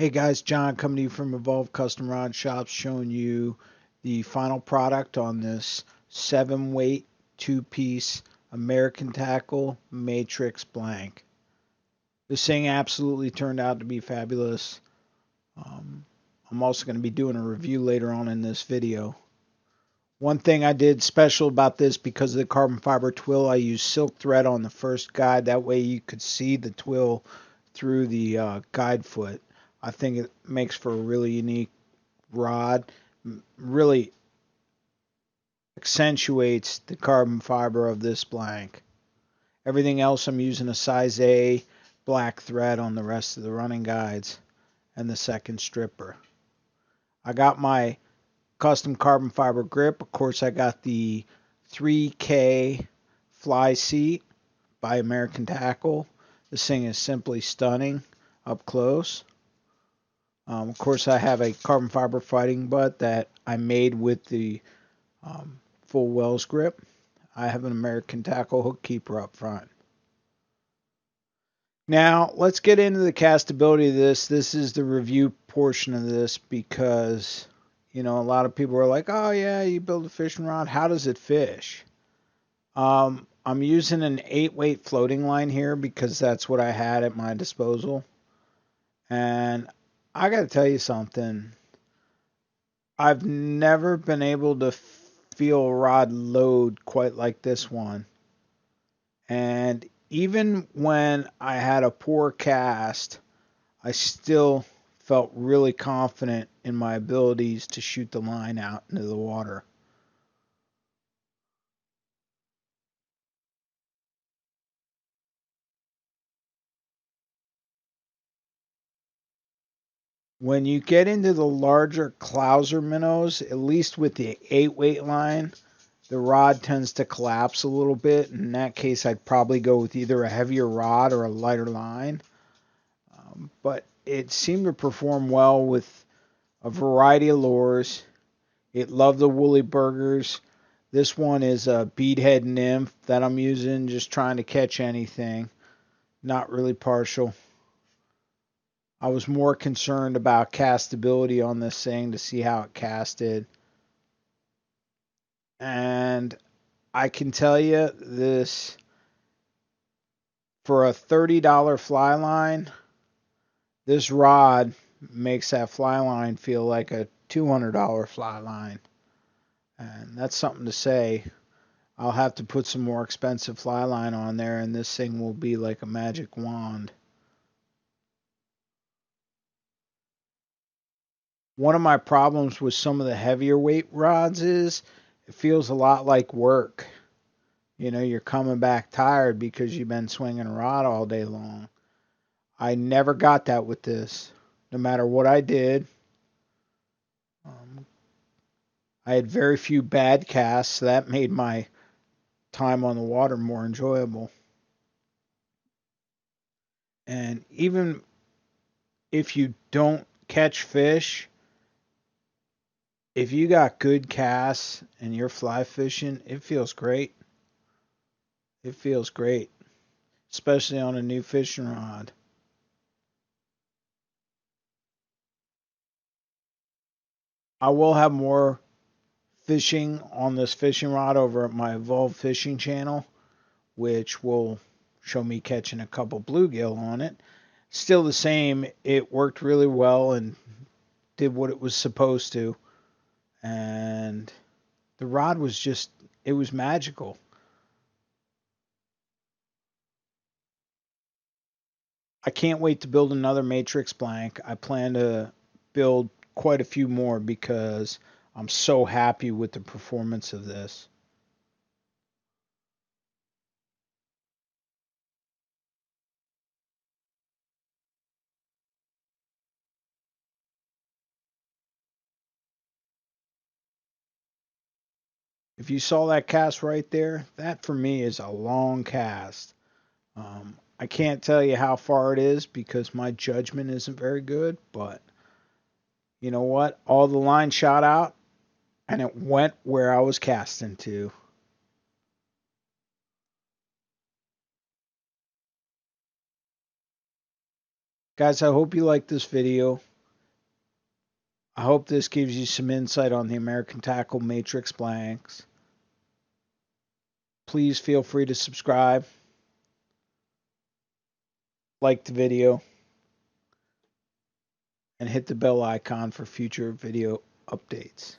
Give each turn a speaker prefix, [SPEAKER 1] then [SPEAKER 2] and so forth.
[SPEAKER 1] Hey guys, John coming to you from Evolve Custom Rod Shops, showing you the final product on this 7-weight 2-piece American Tackle Matrix Blank. This thing absolutely turned out to be fabulous. I'm also going to be doing a review later on in this video. One thing I did special about this, because of the carbon fiber twill, I used silk thread on the first guide. That way you could see the twill through the guide foot. I think it makes for a really unique rod. Really accentuates the carbon fiber of this blank. Everything else I'm using a size A black thread on the rest of the running guides and the second stripper. I got my custom carbon fiber grip. Of course, I got the 3K fly seat by American Tackle. This thing is simply stunning up close. Of course, I have a carbon fiber fighting butt that I made with the full Wells grip. I have an American Tackle hook keeper up front. Now, let's get into the castability of this. This is the review portion of this because, a lot of people are like, oh yeah, you build a fishing rod. How does it fish? I'm using an 8-weight floating line here because that's what I had at my disposal. And I got to tell you something. I've never been able to feel a rod load quite like this one. And even when I had a poor cast, I still felt really confident in my abilities to shoot the line out into the water. When you get into the larger Clouser minnows, at least with the 8-weight line, the rod tends to collapse a little bit. In that case, I'd probably go with either a heavier rod or a lighter line. But it seemed to perform well with a variety of lures. It loved the woolly burgers. This one is a beadhead nymph that I'm using, just trying to catch anything. Not really partial. I was more concerned about castability on this thing to see how it casted. And I can tell you this, for a $30 fly line, this rod makes that fly line feel like a $200 fly line. And that's something to say. I'll have to put some more expensive fly line on there, and this thing will be like a magic wand. One of my problems with some of the heavier weight rods is it feels a lot like work. You're coming back tired because you've been swinging a rod all day long. I never got that with this. No matter what I did, I had very few bad casts, so that made my time on the water more enjoyable. And even if you don't catch fish, if you got good casts and you're fly fishing, it feels great. It feels great, especially on a new fishing rod. I will have more fishing on this fishing rod over at my Evolve Fishing channel, which will show me catching a couple bluegill on it. Still the same, it worked really well and did what it was supposed to. And the rod was just, it was magical. I can't wait to build another Matrix blank. I plan to build quite a few more because I'm so happy with the performance of this. If you saw that cast right there, that for me is a long cast. I can't tell you how far it is because my judgment isn't very good, but you know what? All the line shot out and it went where I was casting to. Guys, I hope you liked this video. I hope this gives you some insight on the American Tackle Matrix blanks. Please feel free to subscribe, like the video, and hit the bell icon for future video updates.